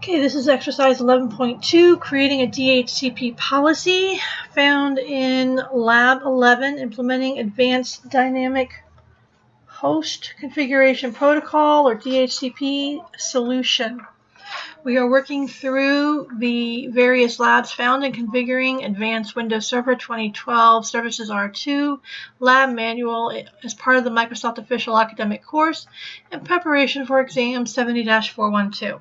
Okay, this is exercise 11.2, creating a DHCP policy, found in Lab 11, implementing Advanced Dynamic Host Configuration Protocol, or DHCP solution. We are working through the various labs found in configuring Advanced Windows Server 2012 Services R2 lab manual as part of the Microsoft Official Academic Course in preparation for exam 70-412.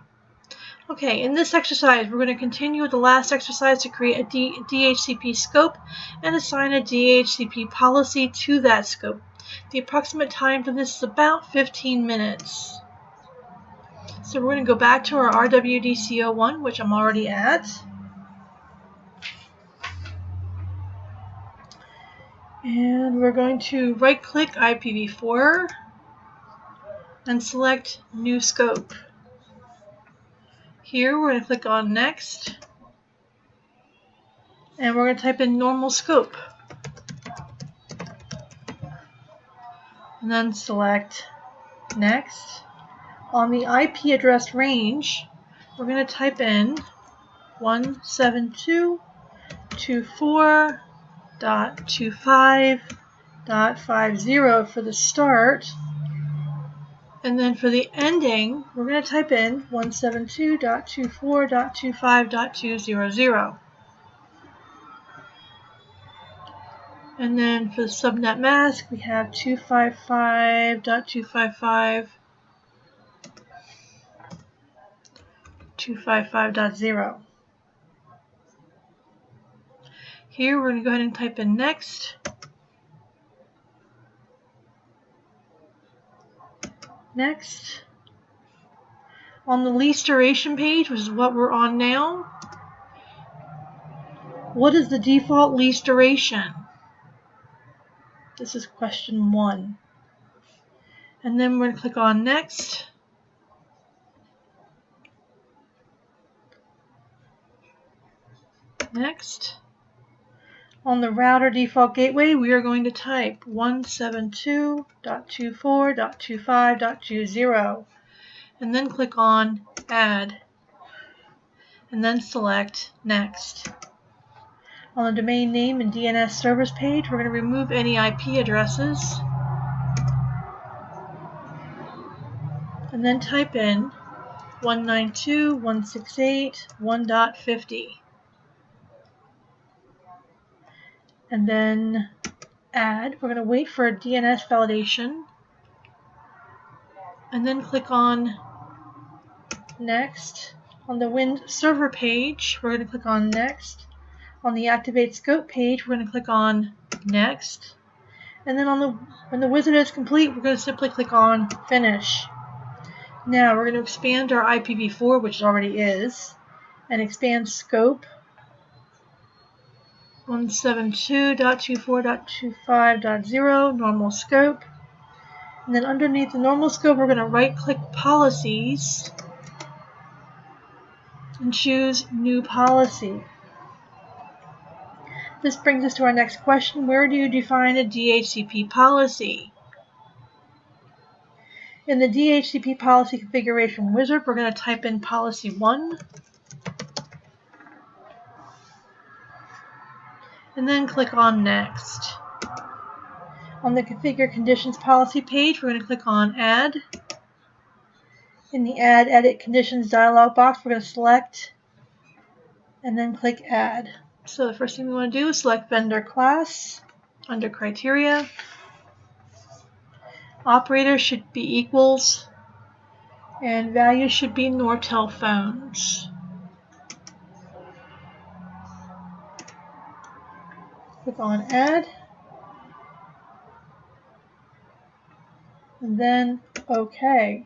Okay, in this exercise, we're going to continue with the last exercise to create a DHCP scope and assign a DHCP policy to that scope. The approximate time for this is about 15 minutes. So we're going to go back to our RWDC01, which I'm already at. And we're going to right-click IPv4 and select New Scope. Here we're going to click on Next, and we're going to type in normal scope, and then select Next. On the IP address range, we're going to type in 172.24.25.50 for the start. And then for the ending, we're going to type in 172.24.25.200. And then for the subnet mask, we have 255.255.255.0. Here we're going to go ahead and type in Next. Next. On the lease duration page, which is what we're on now, what is the default lease duration? This is question 1. And then we're going to click on Next. Next. On the router default gateway, we are going to type 172.24.25.20 and then click on Add and then select Next. On the domain name and DNS servers page, we're going to remove any IP addresses and then type in 192.168.1.50 and then Add. We're going to wait for a DNS validation and then click on Next. On the Wind server page, we're going to click on Next. On the Activate Scope page, we're going to click on Next. And then when the wizard is complete, we're going to simply click on Finish. Now we're going to expand our IPv4, which it already is, and expand Scope 172.24.25.0, normal scope. And then underneath the normal scope, we're going to right-click Policies and choose New Policy. This brings us to our next question. Where do you define a DHCP policy? In the DHCP policy configuration wizard, we're going to type in policy 1 and then click on Next. On the Configure Conditions policy page, we're going to click on Add. In the Add Edit Conditions dialog box, we're going to select and then click Add. So the first thing we want to do is select Vendor Class under Criteria. Operator should be equals, and value should be Nortel phones. Click on Add, and then OK.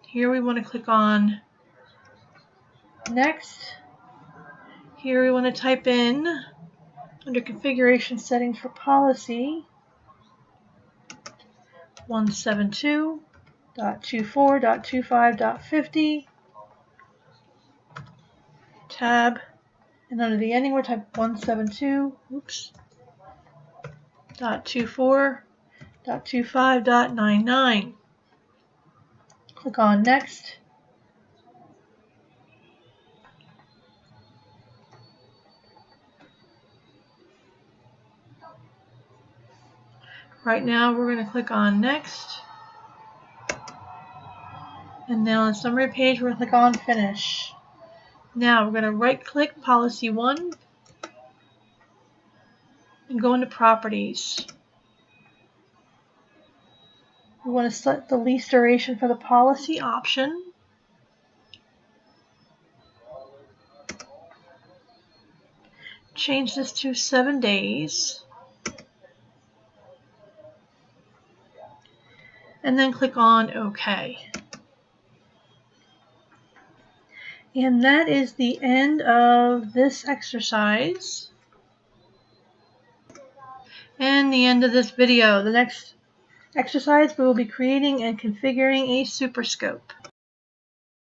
Here we want to click on Next. Here we want to type in, under Configuration Settings for Policy, 172.24.25.50, tab, and under the ending we'll type 172.24.25.99. Click on Next, Right now we're going to click on Next. And then on the summary page we're going to click on Finish. Now we're going to right click Policy 1 and go into Properties. We want to select the lease duration for the policy option. Change this to 7 days. And then click on OK. And that is the end of this exercise and the end of this video. The next exercise we will be creating and configuring a superscope.